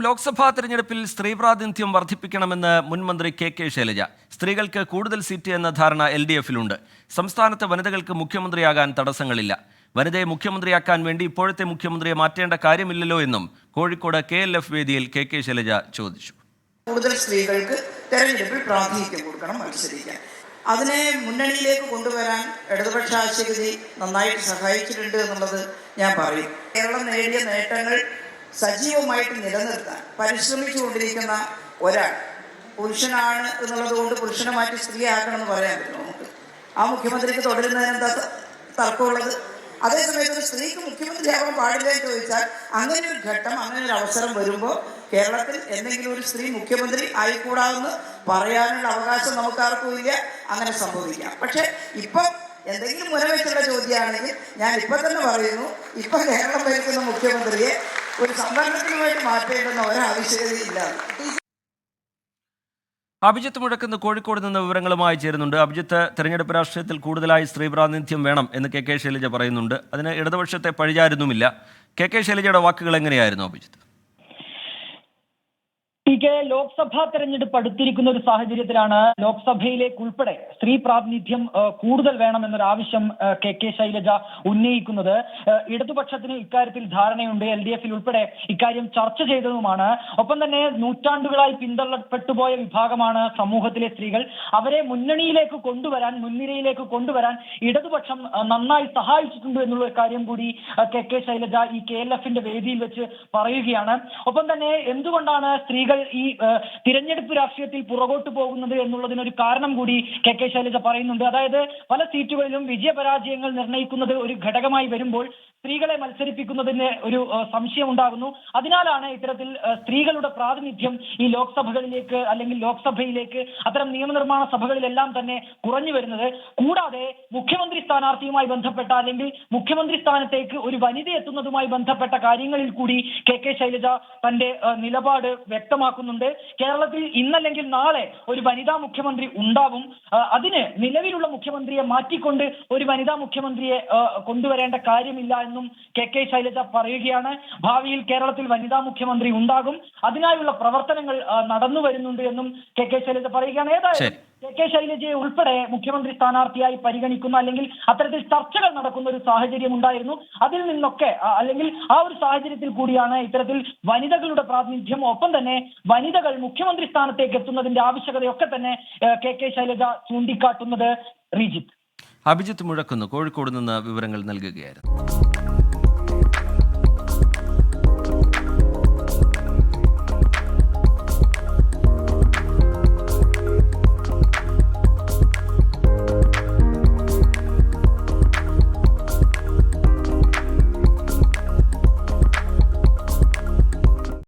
ലോക്സഭാ തെരഞ്ഞെടുപ്പിൽ സ്ത്രീ പ്രാതിനിധ്യം വർദ്ധിപ്പിക്കണമെന്ന് മുൻ മന്ത്രി കെ ശൈലജ. സ്ത്രീകൾക്ക് കൂടുതൽ സീറ്റ് എന്ന ധാരണ LDF-ലുണ്ട്. സംസ്ഥാനത്ത് വനിതകൾക്ക് മുഖ്യമന്ത്രിയാകാൻ തടസ്സങ്ങളില്ല. വനിതയെ മുഖ്യമന്ത്രിയാക്കാൻ വേണ്ടി ഇപ്പോഴത്തെ മുഖ്യമന്ത്രിയെ മാറ്റേണ്ട കാര്യമില്ലല്ലോ എന്നും കോഴിക്കോട് KLF വേദിയിൽ കെ ശൈലജ ചോദിച്ചു. കൂടുതൽ സ്ത്രീകൾക്ക് തെരഞ്ഞെടുപ്പിൽ പ്രാതിനിധ്യം കൊടുക്കണം, മത്സരിക്കാൻ. അതിനെ മുന്നണിയിലേക്ക് കൊണ്ടുവരാൻ ഇടതുപക്ഷ ആശയഗതി നന്നായിട്ട് സഹായിച്ചിട്ടുണ്ട് എന്നുള്ളത് ഞാൻ പറയും. കേരളം നേടിയ നേട്ടങ്ങൾ സജീവമായിട്ട് നിലനിർത്താൻ പരിശ്രമിച്ചുകൊണ്ടിരിക്കുന്ന ഒരാൾ പുരുഷനാണ് എന്നുള്ളത് കൊണ്ട് പുരുഷനെ മാറ്റി സ്ത്രീ ആക്കണമെന്ന് പറയാൻ പറ്റും നമുക്ക്. ആ മുഖ്യമന്ത്രിക്ക് തുടരുന്നതിന് എന്താ തർക്കമുള്ളത്? അതേസമയത്ത് ഒരു സ്ത്രീക്ക് മുഖ്യമന്ത്രിയാവാൻ പാടില്ല എന്ന് ചോദിച്ചാൽ അങ്ങനെ ഒരു ഘട്ടം, അങ്ങനെ ഒരു അവസരം വരുമ്പോൾ കേരളത്തിൽ എന്തെങ്കിലും ഒരു സ്ത്രീ മുഖ്യമന്ത്രി ആയിക്കൂടാമെന്ന് പറയാനുള്ള അവകാശം നമുക്കാർക്കും ഇല്ല. അങ്ങനെ സംഭവിക്കാം. പക്ഷെ ഇപ്പം എന്തെങ്കിലും മുനവെച്ചുള്ള ചോദ്യമാണെങ്കിൽ ഞാൻ ഇപ്പം തന്നെ പറയുന്നു, ഇപ്പം കേരളം ഭരിക്കുന്ന മുഖ്യമന്ത്രിയെ ഒരു സംവരണത്തിന് വേണ്ടി മാറ്റേണ്ടുന്ന ഒരാവശ്യകതയില്ല. അഭിജിത്ത് മുഴക്കുന്ന് കോഴിക്കോട് നിന്ന് വിവരങ്ങളുമായി ചേരുന്നുണ്ട്. അഭിജിത്ത്, തെരഞ്ഞെടുപ്പ് രാഷ്ട്രീയത്തിൽ കൂടുതലായി സ്ത്രീ പ്രാതിനിധ്യം വേണം എന്ന് കെ ശൈലജ പറയുന്നുണ്ട്. അതിന് ഇടതുപക്ഷത്തെ പഴിചാരുന്നുമില്ല. കെ ശൈലജയുടെ വാക്കുകൾ എങ്ങനെയായിരുന്നു അഭിജിത്ത്? ലോക്സഭാ തെരഞ്ഞെടുപ്പ് അടുത്തിരിക്കുന്ന ഒരു സാഹചര്യത്തിലാണ് ലോക്സഭയിലേക്ക് ഉൾപ്പെടെ സ്ത്രീ പ്രാതിനിധ്യം കൂടുതൽ വേണമെന്നൊരു ആവശ്യം കെ ശൈലജ ഉന്നയിക്കുന്നത്. ഇടതുപക്ഷത്തിന് ഇക്കാര്യത്തിൽ ധാരണയുണ്ട്. LDF-ൽ ഉൾപ്പെടെ ഇക്കാര്യം ചർച്ച ചെയ്തതുമാണ്. ഒപ്പം തന്നെ നൂറ്റാണ്ടുകളായി പിന്തള്ളപ്പെട്ടുപോയ വിഭാഗമാണ് സമൂഹത്തിലെ സ്ത്രീകൾ. അവരെ മുന്നണിയിലേക്ക് കൊണ്ടുവരാൻ, മുൻനിരയിലേക്ക് കൊണ്ടുവരാൻ ഇടതുപക്ഷം നന്നായി സഹായിച്ചിട്ടുണ്ട് എന്നുള്ള കാര്യം കൂടി കെ ശൈലജ ഈ KLF-ന്റെ വേദിയിൽ വെച്ച് പറയുകയാണ്. ഒപ്പം തന്നെ എന്തുകൊണ്ടാണ് സ്ത്രീകൾ ഈ തിരഞ്ഞെടുപ്പ് രാഷ്ട്രീയത്തിൽ പുറകോട്ട് പോകുന്നത് എന്നുള്ളതിനൊരു കാരണം കൂടി കെ ശൈലജ പറയുന്നുണ്ട്. അതായത് പല സീറ്റുകളിലും വിജയപരാജയങ്ങൾ നിർണ്ണയിക്കുന്നത് ഒരു ഘടകമായി വരുമ്പോൾ സ്ത്രീകളെ മത്സരിപ്പിക്കുന്നതിന് ഒരു സംശയം ഉണ്ടാകുന്നു. അതിനാലാണ് ഇത്തരത്തിൽ സ്ത്രീകളുടെ പ്രാതിനിധ്യം ഈ ലോക്സഭകളിലേക്ക് അല്ലെങ്കിൽ ലോക്സഭയിലേക്ക് അത്തരം നിയമനിർമ്മാണ സഭകളിലെല്ലാം തന്നെ കുറഞ്ഞു വരുന്നത്. കൂടാതെ മുഖ്യമന്ത്രി സ്ഥാനാർത്ഥിയുമായി ബന്ധപ്പെട്ട അല്ലെങ്കിൽ മുഖ്യമന്ത്രി സ്ഥാനത്തേക്ക് ഒരു വനിത എത്തുന്നതുമായി ബന്ധപ്പെട്ട കാര്യങ്ങളിൽ കൂടി കെ ശൈലജ തന്റെ നിലപാട് വ്യക്തമാക്കുന്നുണ്ട്. കേരളത്തിൽ ഇന്നല്ലെങ്കിൽ നാളെ ഒരു വനിതാ മുഖ്യമന്ത്രി ഉണ്ടാവും. അതിന് നിലവിലുള്ള മുഖ്യമന്ത്രിയെ മാറ്റിക്കൊണ്ട് ഒരു വനിതാ മുഖ്യമന്ത്രിയെ കൊണ്ടുവരേണ്ട കാര്യമില്ല എന്നും കെ ശൈലജ പറയുകയാണ്. ഭാവിയിൽ കേരളത്തിൽ വനിതാ മുഖ്യമന്ത്രി ഉണ്ടാകും. അതിനായുള്ള പ്രവർത്തനങ്ങൾ നടന്നു വരുന്നുണ്ട് എന്നും കെ ശൈലജ പറയുകയാണ്. ഏതായാലും കെ ശൈലജയെ ഉൾപ്പെടെ മുഖ്യമന്ത്രി സ്ഥാനാർത്ഥിയായി പരിഗണിക്കുന്ന അല്ലെങ്കിൽ അത്തരത്തിൽ ചർച്ചകൾ നടക്കുന്ന ഒരു സാഹചര്യം ഉണ്ടായിരുന്നു. അതിൽ നിന്നൊക്കെ അല്ലെങ്കിൽ ആ ഒരു സാഹചര്യത്തിൽ കൂടിയാണ് ഇത്തരത്തിൽ വനിതകളുടെ പ്രാതിനിധ്യം, ഒപ്പം തന്നെ വനിതകൾ മുഖ്യമന്ത്രി സ്ഥാനത്തേക്ക് എത്തുന്നതിന്റെ ആവശ്യകതയൊക്കെ തന്നെ കെ ശൈലജ ചൂണ്ടിക്കാട്ടുന്നത്. അഭിജിത്ത് മുഴക്കുന്ന് കോഴിക്കോട് നിന്ന് വിവരങ്ങൾ നൽകുകയായിരുന്നു.